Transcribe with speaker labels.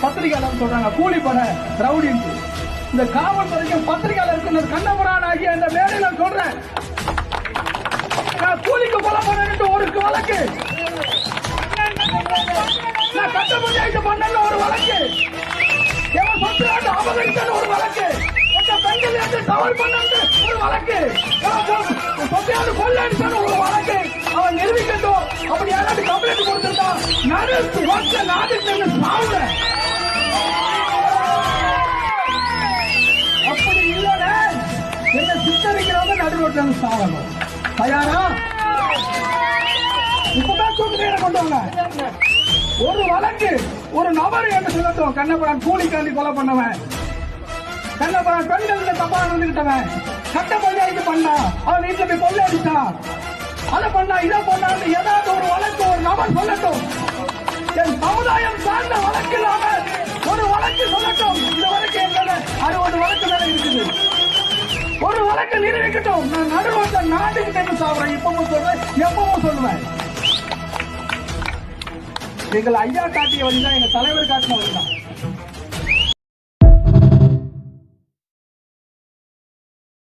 Speaker 1: பத்திரிகையாளர் சொல்றாங்க கூலிப்பட ரவுடி. இந்த காவல்துறைக்கும் பத்திரிகையாளருக்கு கண்ணபுரான் ஆகிய இந்த மேடையில சொல்றேன், நான் கூலிக்கு கொலை பண்ண ஒரு வழக்கு, நான் கட்ட பஞ்சாயத்து பண்ண ஒரு வழக்கு, எவன் சொத்து நாட்டு அபகரித்த ஒரு வழக்கு, பெண்கள் தவறு பண்ண ஒரு வழக்கு, சொத்தையாவது கொள்ளடிச்ச ஒரு வழக்கு அவன் நிரூபிக்கட்டும். அப்படி யாராவது கம்ப்ளைண்ட் கொடுத்திருந்தா நடுத்து வச்ச நாட்டுக்கு சாவுல. அப்படி இல்லைன்னா என்ன சித்தரிக்கிறவங்க நடுவோட்டாங்க சாகணும். தயாரா? இப்பதான் தூக்கு கொண்டு வாங்க. ஒரு வழக்கு ஒரு நபர் என்று சொல்லட்டும், கண்ணபுரான் கூலிக்காண்டி கொலை பண்ணவன், கண்ணபுரான் பெண்கள் தப்பா நடந்துகிட்டவன், சட்ட பஞ்சாயத்து பண்ணா, அவன் வீட்டுல போய் கொள்ளை அடித்தான், அதை பண்ணா இதை பண்ணா, ஏதாவது ஒரு வழக்கு ஒரு நபர் சொல்லட்டும். என் சமுதாயம் சார்ந்த வழக்கு இல்லாம ஒரு வழக்கு சொல்லட்டும். இந்த வழக்கு என்ன 60 வழக்கு மேல இருக்குது. ஒரு வழக்கு நிரூபிக்கட்டும். நான் நடுவோட்ட நாட்டுக்கிட்ட சாப்பிடுறேன். இப்பவும் சொல்றேன், எப்பவும் சொல்லுவேன். எங்கள் ஐயா காட்டிய வழிதான், எங்க தலைவர் காட்டின வழி.